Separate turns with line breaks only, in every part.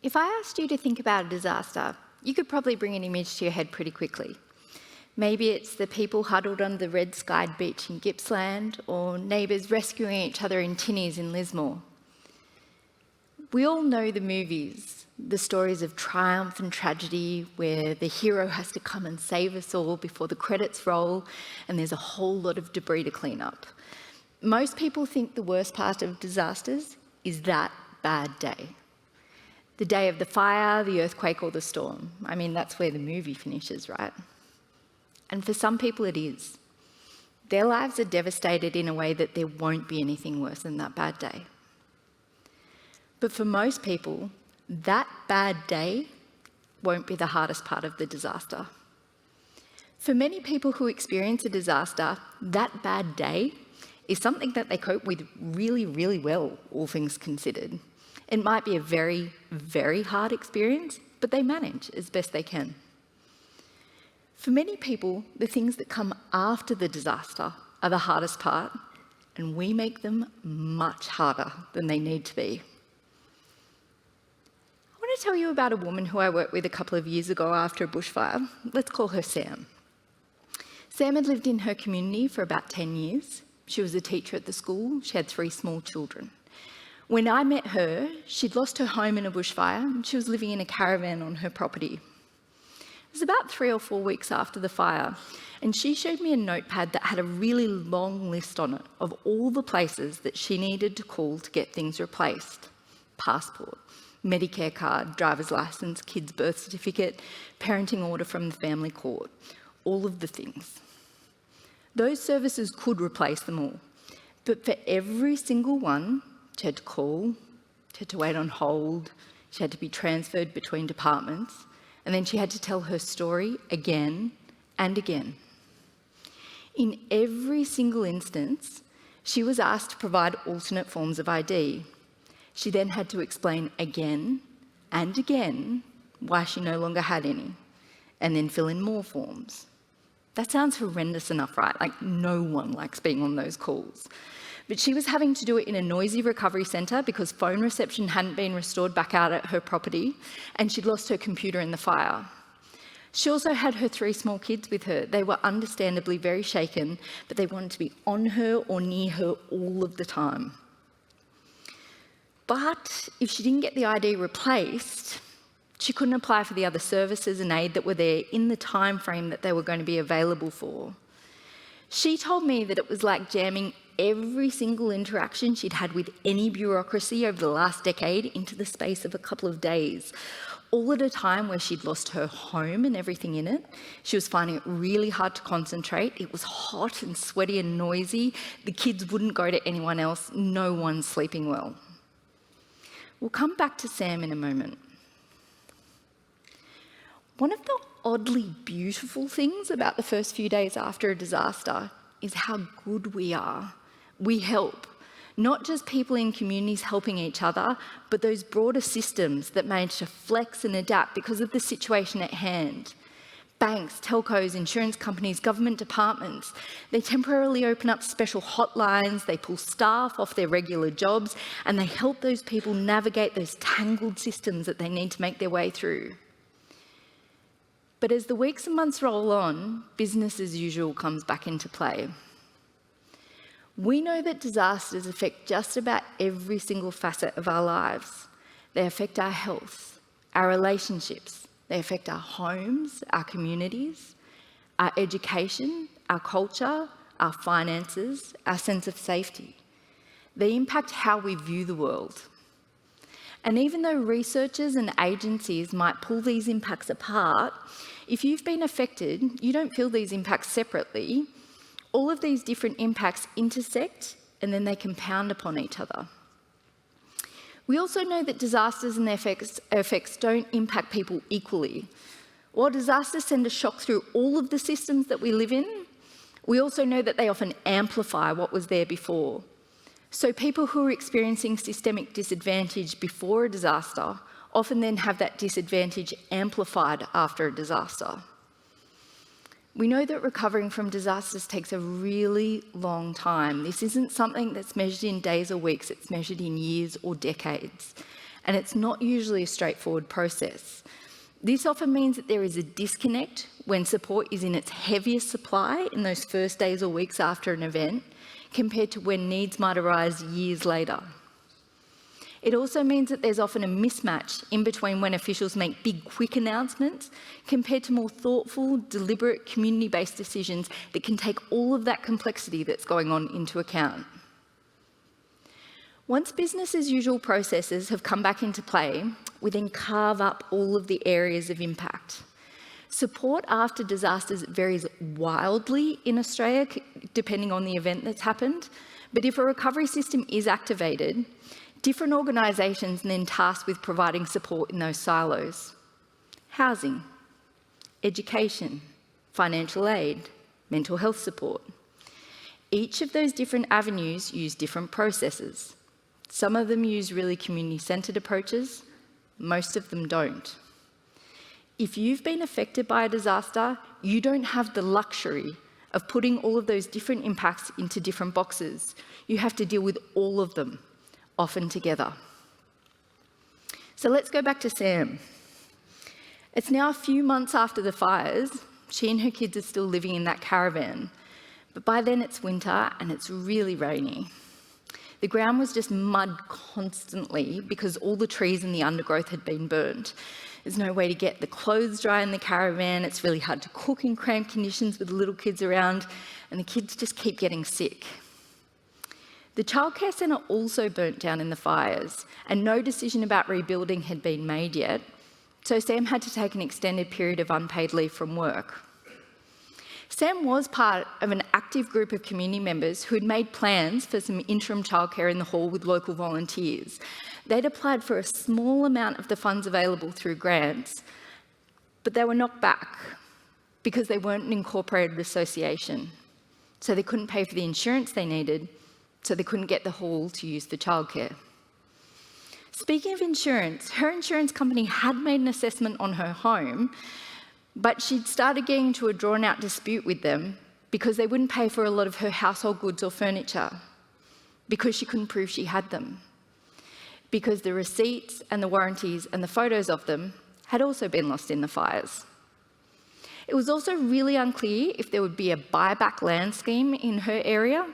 If I asked you to think about a disaster, you could probably bring an image to your head pretty quickly. Maybe it's the people huddled on the red-skied beach in Gippsland, or neighbours rescuing each other in tinnies in Lismore. We all know the movies, the stories of triumph and tragedy where the hero has to come and save us all before the credits roll and there's a whole lot of debris to clean up. Most people think the worst part of disasters is that bad day. The day of the fire, the earthquake or the storm. I mean, that's where the movie finishes, right? And for some people it is. Their lives are devastated in a way that there won't be anything worse than that bad day. But for most people, that bad day won't be the hardest part of the disaster. For many people who experience a disaster, that bad day is something that they cope with really, really well, all things considered. It might be a very, very hard experience, but they manage as best they can. For many people, the things that come after the disaster are the hardest part, and we make them much harder than they need to be. I want to tell you about a woman who I worked with a couple of years ago after a bushfire. Let's call her Sam. Sam had lived in her community for about 10 years. She was a teacher at the school. She had 3 small children. When I met her, she'd lost her home in a bushfire and she was living in a caravan on her property. It was about 3 or 4 weeks after the fire, and she showed me a notepad that had a really long list on it of all the places that she needed to call to get things replaced. Passport, Medicare card, driver's licence, kid's birth certificate, parenting order from the family court, all of the things. Those services could replace them all, but for every single one, she had to call, she had to wait on hold, she had to be transferred between departments, and then she had to tell her story again and again. In every single instance, she was asked to provide alternate forms of ID. She then had to explain again and again why she no longer had any, and then fill in more forms. That sounds horrendous enough, right? Like, no one likes being on those calls. But she was having to do it in a noisy recovery centre because phone reception hadn't been restored back out at her property, and she'd lost her computer in the fire. She also had her 3 small kids with her. They were understandably very shaken, but they wanted to be on her or near her all of the time. But if she didn't get the ID replaced, she couldn't apply for the other services and aid that were there in the time frame that they were going to be available for. She told me that it was like jamming every single interaction she'd had with any bureaucracy over the last decade into the space of a couple of days, all at a time where she'd lost her home and everything in it. She was finding it really hard to concentrate. It was hot and sweaty and noisy. The kids wouldn't go to anyone else. No one's sleeping well. We'll come back to Sam in a moment. One of the oddly beautiful things about the first few days after a disaster is how good we are. We help, not just people in communities helping each other, but those broader systems that manage to flex and adapt because of the situation at hand. Banks, telcos, insurance companies, government departments, they temporarily open up special hotlines, they pull staff off their regular jobs, and they help those people navigate those tangled systems that they need to make their way through. But as the weeks and months roll on, business as usual comes back into play. We know that disasters affect just about every single facet of our lives. They affect our health, our relationships, they affect our homes, our communities, our education, our culture, our finances, our sense of safety. They impact how we view the world. And even though researchers and agencies might pull these impacts apart, if you've been affected, you don't feel these impacts separately. All of these different impacts intersect and then they compound upon each other. We also know that disasters and their effects don't impact people equally. While disasters send a shock through all of the systems that we live in, we also know that they often amplify what was there before. So people who are experiencing systemic disadvantage before a disaster often then have that disadvantage amplified after a disaster. We know that recovering from disasters takes a really long time. This isn't something that's measured in days or weeks, it's measured in years or decades. And it's not usually a straightforward process. This often means that there is a disconnect when support is in its heaviest supply in those first days or weeks after an event, compared to when needs might arise years later. It also means that there's often a mismatch in between when officials make big, quick announcements compared to more thoughtful, deliberate, community-based decisions that can take all of that complexity that's going on into account. Once business as usual processes have come back into play, we then carve up all of the areas of impact. Support after disasters varies wildly in Australia, depending on the event that's happened. But if a recovery system is activated, different organisations are then tasked with providing support in those silos. Housing, education, financial aid, mental health support. Each of those different avenues use different processes. Some of them use really community-centred approaches, most of them don't. If you've been affected by a disaster, you don't have the luxury of putting all of those different impacts into different boxes. You have to deal with all of them, often together. So let's go back to Sam. It's now a few months after the fires. She and her kids are still living in that caravan. But by then it's winter and it's really rainy. The ground was just mud constantly because all the trees and the undergrowth had been burnt. There's no way to get the clothes dry in the caravan. It's really hard to cook in cramped conditions with the little kids around, and the kids just keep getting sick. The childcare centre also burnt down in the fires, and no decision about rebuilding had been made yet, so Sam had to take an extended period of unpaid leave from work. Sam was part of an active group of community members who had made plans for some interim childcare in the hall with local volunteers. They'd applied for a small amount of the funds available through grants, but they were knocked back because they weren't an incorporated association. So they couldn't pay for the insurance they needed, so they couldn't get the hall to use for childcare. Speaking of insurance, her insurance company had made an assessment on her home, but she'd started getting into a drawn-out dispute with them because they wouldn't pay for a lot of her household goods or furniture, because she couldn't prove she had them, because the receipts and the warranties and the photos of them had also been lost in the fires. It was also really unclear if there would be a buyback land scheme in her area,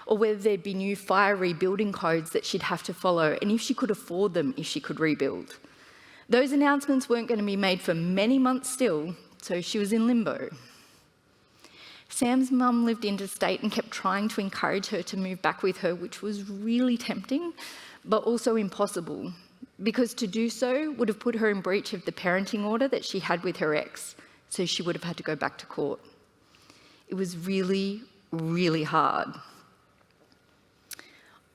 or whether there'd be new fire rebuilding codes that she'd have to follow, and if she could afford them, if she could rebuild. Those announcements weren't going to be made for many months still, so she was in limbo. Sam's mum lived interstate and kept trying to encourage her to move back with her, which was really tempting, but also impossible, because to do so would have put her in breach of the parenting order that she had with her ex, so she would have had to go back to court. It was really, really hard.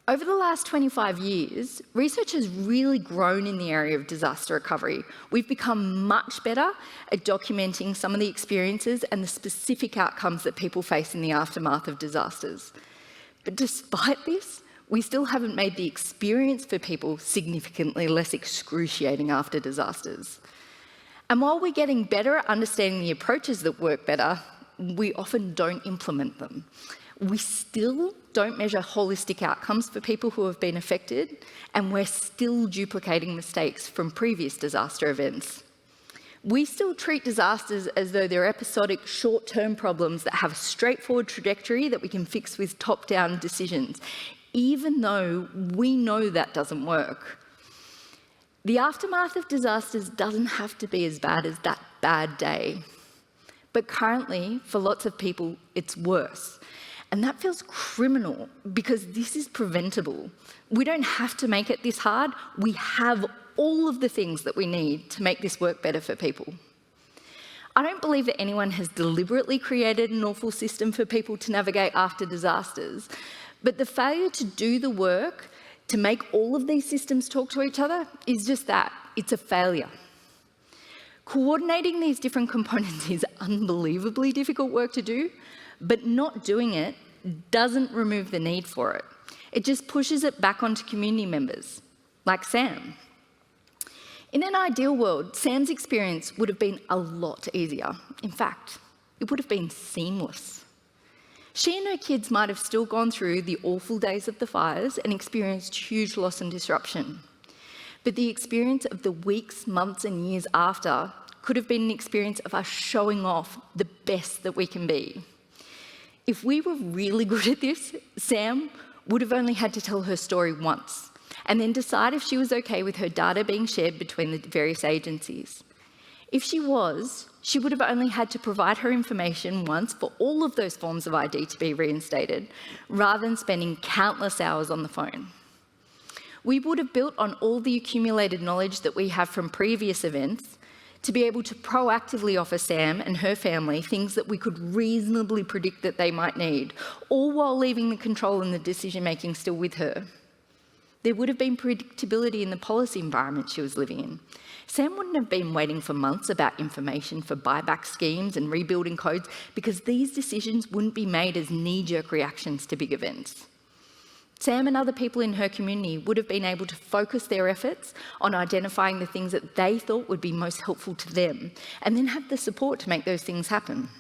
Over the last 25 years, research has really grown in the area of disaster recovery. We've become much better at documenting some of the experiences and the specific outcomes that people face in the aftermath of disasters. But despite this, we still haven't made the experience for people significantly less excruciating after disasters. And while we're getting better at understanding the approaches that work better, we often don't implement them. We still don't measure holistic outcomes for people who have been affected, and we're still duplicating mistakes from previous disaster events. We still treat disasters as though they're episodic, short-term problems that have a straightforward trajectory that we can fix with top-down decisions, even though we know that doesn't work. The aftermath of disasters doesn't have to be as bad as that bad day. But currently, for lots of people, it's worse. And that feels criminal because this is preventable. We don't have to make it this hard. We have all of the things that we need to make this work better for people. I don't believe that anyone has deliberately created an awful system for people to navigate after disasters, but the failure to do the work to make all of these systems talk to each other is just that. It's a failure. Coordinating these different components is unbelievably difficult work to do, but not doing it doesn't remove the need for it. It just pushes it back onto community members, like Sam. In an ideal world, Sam's experience would have been a lot easier. In fact, It would have been seamless. She and her kids might have still gone through the awful days of the fires and experienced huge loss and disruption. But the experience of the weeks, months and years after could have been an experience of us showing off the best that we can be. If we were really good at this, Sam would have only had to tell her story once and then decide if she was okay with her data being shared between the various agencies. If she was, she would have only had to provide her information once for all of those forms of ID to be reinstated, rather than spending countless hours on the phone. We would have built on all the accumulated knowledge that we have from previous events to be able to proactively offer Sam and her family things that we could reasonably predict that they might need, all while leaving the control and the decision-making still with her. There would have been predictability in the policy environment she was living in. Sam wouldn't have been waiting for months about information for buyback schemes and rebuilding codes, because these decisions wouldn't be made as knee-jerk reactions to big events. Sam and other people in her community would have been able to focus their efforts on identifying the things that they thought would be most helpful to them, and then have the support to make those things happen.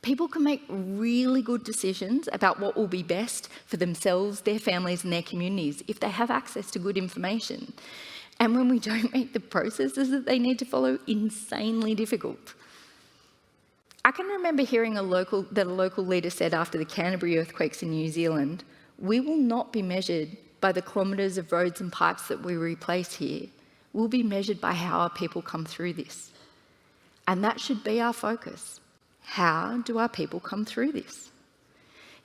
People can make really good decisions about what will be best for themselves, their families and their communities if they have access to good information. And when we don't make the processes that they need to follow insanely difficult. I can remember hearing a local leader said after the Canterbury earthquakes in New Zealand, "We will not be measured by the kilometres of roads and pipes that we replace here. We'll be measured by how our people come through this." And that should be our focus. How do our people come through this?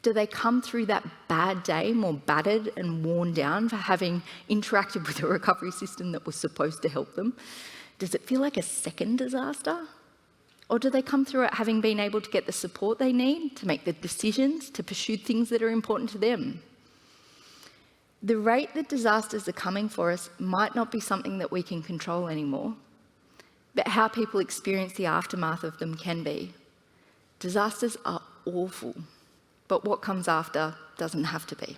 Do they come through that bad day more battered and worn down for having interacted with a recovery system that was supposed to help them? Does it feel like a second disaster? Or do they come through it having been able to get the support they need to make the decisions, to pursue things that are important to them? The rate that disasters are coming for us might not be something that we can control anymore, but how people experience the aftermath of them can be. Disasters are awful, but what comes after doesn't have to be.